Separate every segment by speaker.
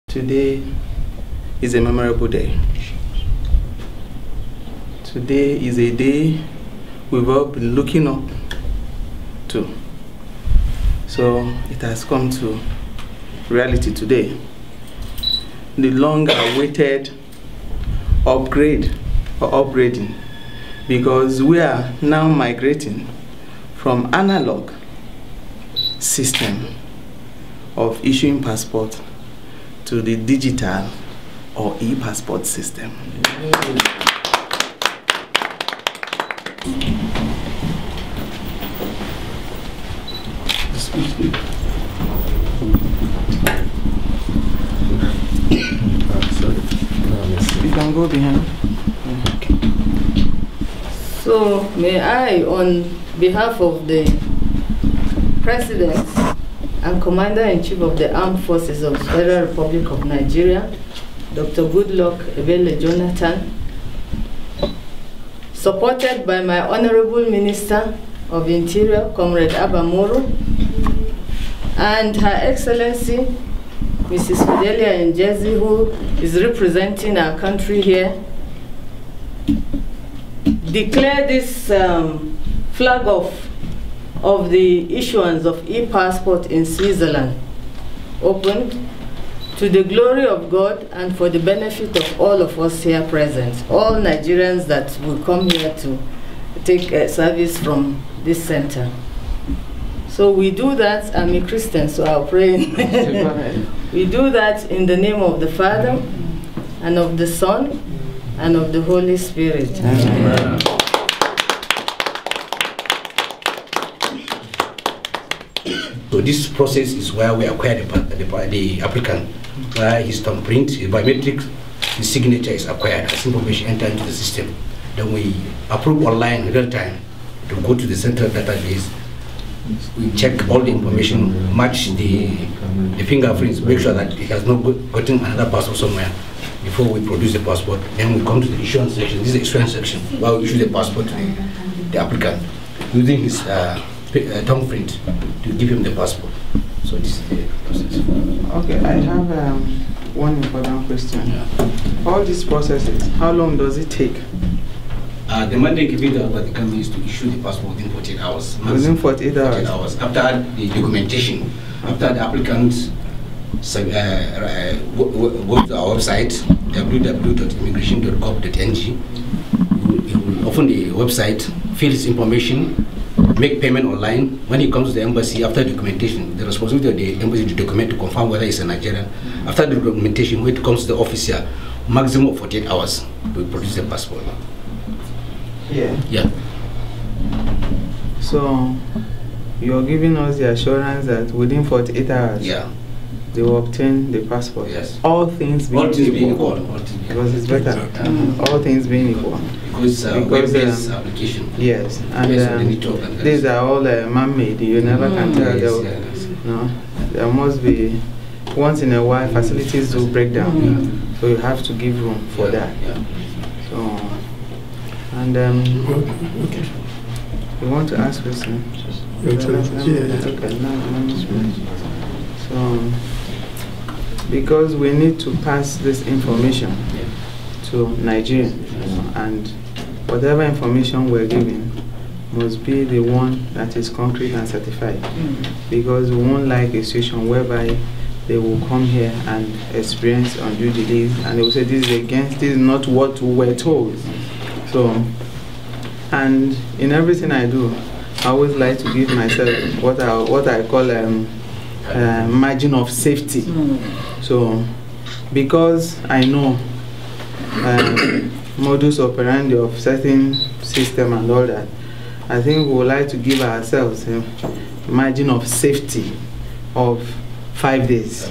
Speaker 1: Today is a memorable day. Today is a day we've all been looking up to. So it has come to reality today. The long-awaited upgrade or upgrading, because we are now migrating from analog system of issuing passport to the digital or e-passport system. You can go behind. Okay.
Speaker 2: So may I, on behalf of the President and Commander-in-Chief of the Armed Forces of the Federal Republic of Nigeria, Dr. Goodluck Ebele Jonathan, supported by my Honorable Minister of Interior, Comrade Abba Moro, and Her Excellency, Mrs. Fidelia Njezi, who is representing our country here, declare this flag off of the issuance of e-passport in Switzerland opened to the glory of God and for the benefit of all of us here present, all Nigerians that will come here to take service from this center. So we do that. I'm a Christian, so I'll pray. We do that in the name of the Father, and of the Son, and of the Holy Spirit. Amen.
Speaker 3: So this process is where we acquire the applicant, where his thumbprint, his biometric, his signature is acquired as information entered into the system. Then we approve online in real time to go to the central database. We check all the information, match the fingerprints, make sure that he has not gotten another passport somewhere before we produce the passport. Then we come to the issuance section. This is the issuance section where we issue the passport to the applicant using his thumbprint to give him the passport. So this is the process.
Speaker 1: Okay, I have one important question. Yeah. All these processes, how long does it take?
Speaker 3: The mandate given to the company is to issue the passport within 48 hours.
Speaker 1: Within 48 hours?
Speaker 3: After the documentation, after the applicant go to our website, www.immigration.gov.ng, he will open the website, fill his information, make payment online. When he comes to the embassy, after documentation, the responsibility of the embassy to document to confirm whether he's a Nigerian. After the documentation, when it comes to the office here, maximum of 48 hours to produce the passport.
Speaker 1: Yeah.
Speaker 3: Yeah.
Speaker 1: So you're giving us the assurance that within 48 hours,
Speaker 3: yeah,
Speaker 1: they will obtain the passport.
Speaker 3: Yes.
Speaker 1: All things being equal. Because it's better. All things being equal.
Speaker 3: Because web-based application.
Speaker 1: Yes. And these are all man-made. You never can tell.
Speaker 3: Yes.
Speaker 1: No. There must be, once in a while, facilities do break down. So you have to give room for that.
Speaker 3: Yeah.
Speaker 1: So, and okay. You want to ask question? So, because we need to pass this information to Nigeria, and whatever information we're giving must be the one that is concrete and certified, because we won't like a situation whereby they will come here and experience undue delays, and they will say this is not what we were told. So, and in everything I do, I always like to give myself what I call margin of safety. So, because I know modus operandi of certain system and all that, I think we would like to give ourselves a margin of safety of 5 days.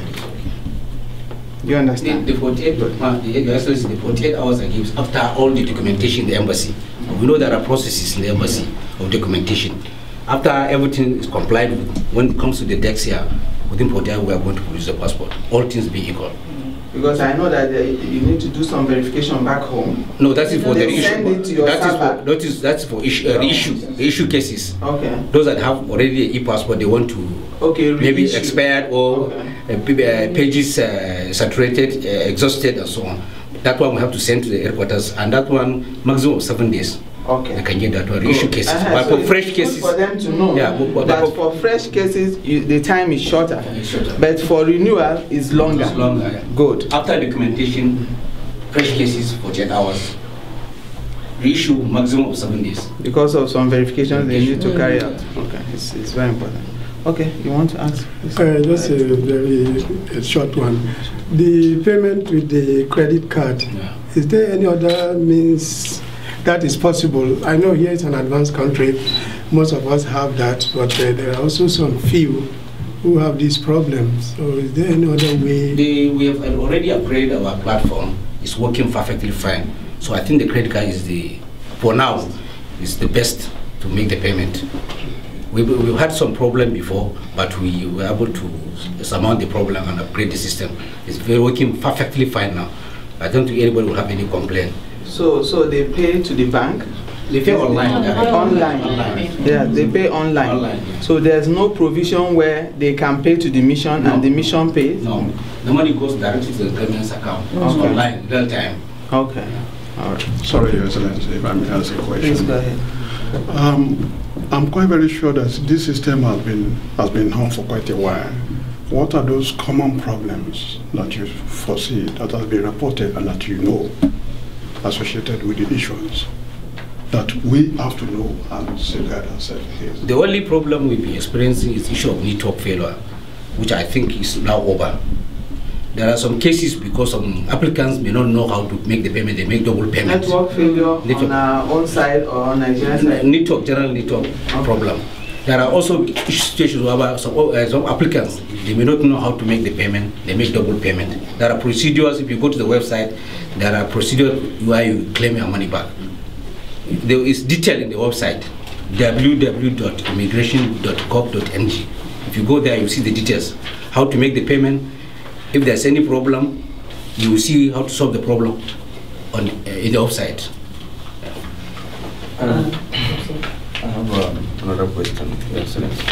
Speaker 1: You understand?
Speaker 3: The 48 hours I give after all the documentation in the embassy. We know there are processes in the embassy of documentation. After everything is complied with, when it comes to the decks here, within 48 hours we are going to produce the passport. All things being equal.
Speaker 1: Because I know that you need to do some verification back home.
Speaker 3: No, that is for the
Speaker 1: They send it to your server.
Speaker 3: That's for issue cases.
Speaker 1: Okay.
Speaker 3: Those that have already an e-passport, they want to maybe
Speaker 1: reissue.
Speaker 3: expired or pages saturated, exhausted, and so on. That one we have to send to the headquarters, and that one maximum of 7 days.
Speaker 1: Okay.
Speaker 3: They can get that one reissue cases. But
Speaker 1: So
Speaker 3: for fresh
Speaker 1: it's good
Speaker 3: cases,
Speaker 1: for them to know that for fresh cases the time is shorter. But for renewal is longer.
Speaker 3: it's longer. Yeah.
Speaker 1: Good.
Speaker 3: After documentation, fresh cases 48 hours. Reissue maximum of 7 days.
Speaker 1: Because of some verifications they need to carry out. Okay, it's very important. Okay, you want to ask?
Speaker 4: Just a very short one. The payment with the credit card, is there any other means that is possible? I know here it's an advanced country, most of us have that, but there are also some few who have these problems. So is there any other way?
Speaker 3: We have already upgraded our platform. It's working perfectly fine. So I think the credit card is for now, is the best to make the payment. We've had some problem before, but we were able to surmount the problem and upgrade the system. It's working perfectly fine now. I don't think anybody will have any complaint.
Speaker 1: So they pay to the bank?
Speaker 3: They pay online.
Speaker 1: Online. Yeah, they pay online. So there's no provision where they can pay to the mission and the mission pays?
Speaker 3: No. The money goes directly to the government's account. It's online, real time.
Speaker 1: Okay. All right.
Speaker 5: Sorry, Your Excellency, if I may ask a question.
Speaker 1: Please go ahead.
Speaker 5: I'm quite very sure that this system has been on for quite a while. What are those common problems that you foresee that has been reported and that you know associated with the issues that we have to know and safeguard ourselves against?
Speaker 3: The only problem we've been experiencing is the issue of network failure, which I think is now over. There are some cases because some applicants may not know how to make the payment, they make double payment.
Speaker 1: Network failure on our own side or on Nigerian side?
Speaker 3: General network problem. There are also situations where some applicants, they may not know how to make the payment, they make double payment. There are procedures, if you go to the website, there are procedures where you claim your money back. There is detail in the website, www.immigration.gov.ng. If you go there, you see the details, how to make the payment. If there's any problem, you will see how to solve the problem in the website.
Speaker 6: I have another question, Your Excellency.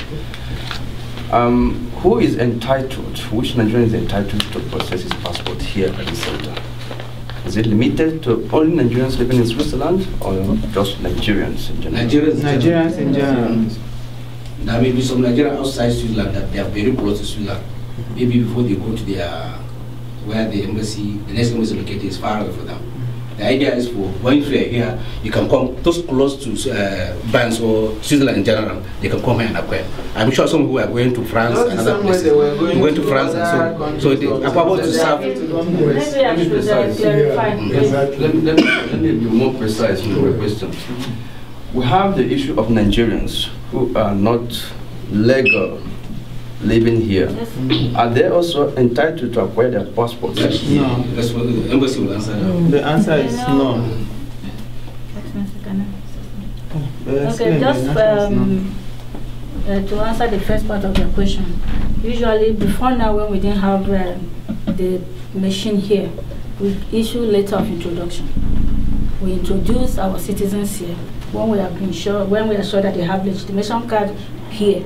Speaker 6: Who is entitled, which Nigerian is entitled to process his passport here at the center? Is it limited to only Nigerians living in Switzerland or just Nigerians in general?
Speaker 1: Nigerians in general.
Speaker 3: There may be some Nigerians outside Switzerland that they are very close to Switzerland. Maybe before they go to where the next embassy is located is far away for them. The idea is for once you are here, you can come those close to banks or Switzerland in general, they can come here and acquire. I'm sure some who are going to France and other places. They were going to France and so they are about to serve.
Speaker 2: Maybe I should clarify.
Speaker 6: Let me be more precise in your question. We have the issue of Nigerians who are not legal living here.
Speaker 2: Yes.
Speaker 6: Are they also entitled to acquire their passports?
Speaker 1: No.
Speaker 3: That's what the embassy will answer.
Speaker 1: The answer is no.
Speaker 2: Okay, just to answer the first part of your question. Usually, before now, when we didn't have the machine here, we issue letter of introduction. We introduce our citizens here when we are sure that they have legitimation card here,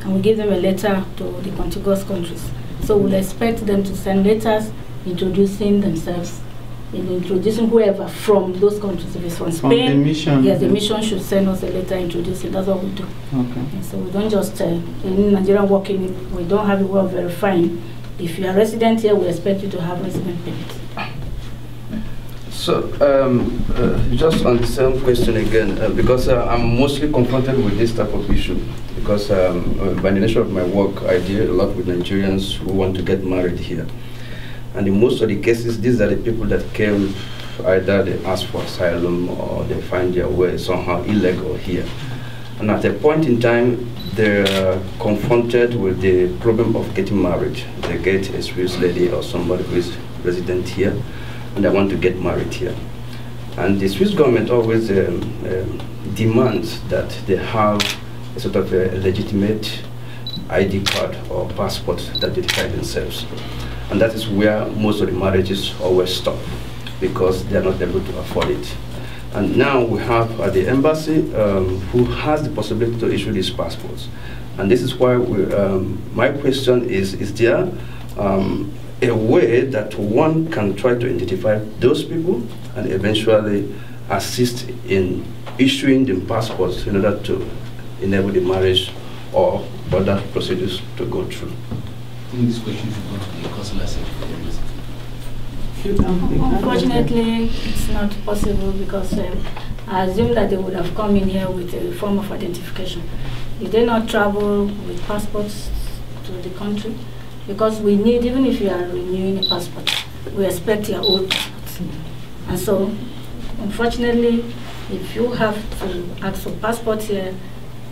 Speaker 2: and we give them a letter to the contiguous countries. So we'll expect them to send letters introducing themselves, introducing whoever from those countries. If it's from Spain,
Speaker 1: the mission.
Speaker 2: Yes, the mission should send us a letter introducing. That's what we do.
Speaker 1: Okay.
Speaker 2: And so we don't just in Nigerian working, we don't have a way of verifying. If you are resident here, we expect you to have resident permit.
Speaker 6: So, just on the same question again, because I'm mostly confronted with this type of issue, because by the nature of my work, I deal a lot with Nigerians who want to get married here. And in most of the cases, these are the people that came, either they ask for asylum or they find their way somehow illegal here. And at a point in time, they're confronted with the problem of getting married. They get a Swiss lady or somebody who is resident here, and they want to get married here. And the Swiss government always demands that they have a sort of a legitimate ID card or passport that identify themselves. And that is where most of the marriages always stop, because they are not able to afford it. And now we have at the embassy who has the possibility to issue these passports. And this is why my question is there a way that one can try to identify those people and eventually assist in issuing the passports in order to enable the marriage or other procedures to go through?
Speaker 3: I think this question should go to the consular secretary.
Speaker 7: Unfortunately, it's not possible because I assume that they would have come in here with a form of identification. If they not travel with passports to the country, because we need, even if you are renewing a passport, we expect your old passport. And so, unfortunately, if you have to ask for passport here,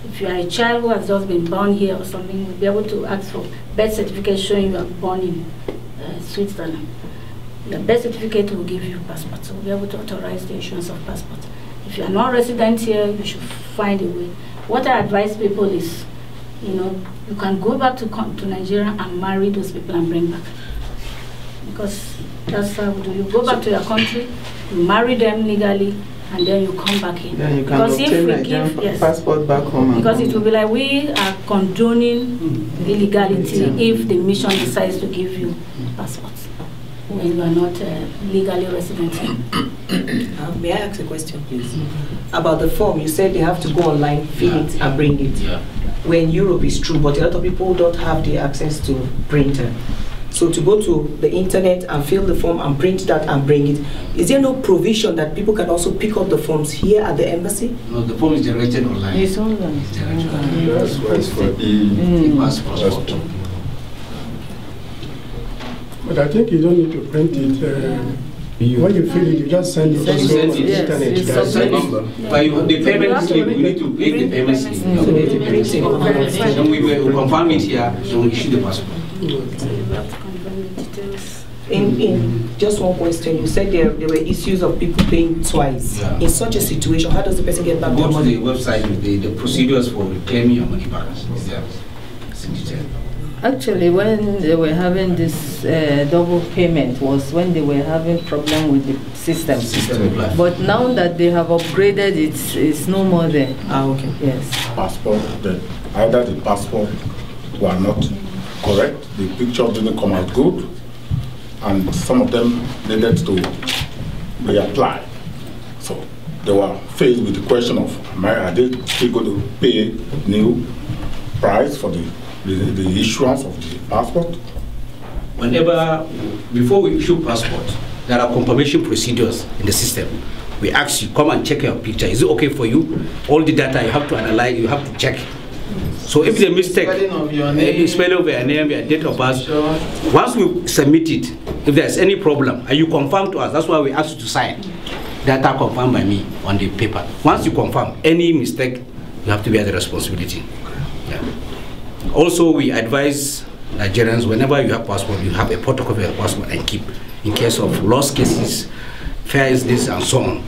Speaker 7: if you are a child who has just been born here or something, you'll be able to ask for birth certificate showing you are born in Switzerland. The birth certificate will give you passport, so we'll be able to authorize the issuance of passport. If you are not resident here, you should find a way. What I advise people is, you can go back to Nigeria and marry those people and bring back. Because that's how we do. You go back to your country, you marry them legally, and then you come back in.
Speaker 1: Then you can
Speaker 7: because
Speaker 1: obtain Nigerian passport back home.
Speaker 7: Because it will be like we are condoning illegality if the mission decides to give you passports when you are not legally resident.
Speaker 8: May I ask a question, please? About the form, you said they have to go online, fill it, and bring it.
Speaker 3: Yeah.
Speaker 8: Where in Europe is true, but a lot of people don't have the access to printer. So to go to the internet and fill the form and print that and bring it, is there no provision that people can also pick up the forms here at the embassy?
Speaker 3: No, the form is generated online.
Speaker 2: It's online.
Speaker 3: It's generated online.
Speaker 9: That's why it's for e-passport.
Speaker 4: But I think you don't need to print it. When you fill it, you just send it on the internet.
Speaker 2: Yes,
Speaker 3: That's number. But the payment slip, we need to make the payment slip.
Speaker 8: So there's a printing.
Speaker 3: Then we will confirm it here, then we issue the passport.
Speaker 8: In just one question, you said there were issues of people paying twice.
Speaker 3: Yeah.
Speaker 8: In such a situation, how does the person get back their
Speaker 3: Go to
Speaker 8: money?
Speaker 3: the website with the procedures for reclaiming your money back. Is there? It's in detail.
Speaker 2: Actually, when they were having this double payment was when they were having problem with the system. But now that they have upgraded, it's no more there.
Speaker 8: Ah, okay.
Speaker 2: Yes.
Speaker 9: Passport, either the passport were not correct, the picture didn't come out good, and some of them needed to reapply. So they were faced with the question of, are they still going to pay new price for the issuance of the passport?
Speaker 3: Whenever, before we issue passport, there are confirmation procedures in the system. We ask you, come and check your picture. Is it okay for you? All the data you have to analyze, you have to check. So if the mistake,
Speaker 1: spelling of your name,
Speaker 3: spelling of your name, your date of birth, once we submit it, if there's any problem, and you confirm to us, that's why we ask you to sign. Data confirmed by me on the paper. Once you confirm any mistake, you have to bear the responsibility. Yeah. Also, we advise Nigerians, whenever you have passport, you have a photocopy of your passport and keep, in case of lost cases, fares, this and so on.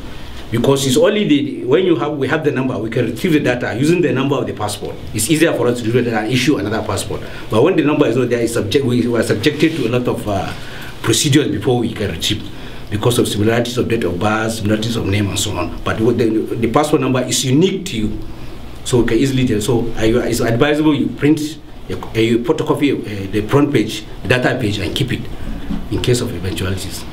Speaker 3: Because it's only when we have the number, we can retrieve the data using the number of the passport. It's easier for us to do that and issue another passport. But when the number is not there, we are subjected to a lot of procedures before we can retrieve, because of similarities of date of birth, similarities of name and so on. But the passport number is unique to you, so we can easily tell. So it's advisable you print a photocopy the front page, the data page, and keep it in case of eventualities.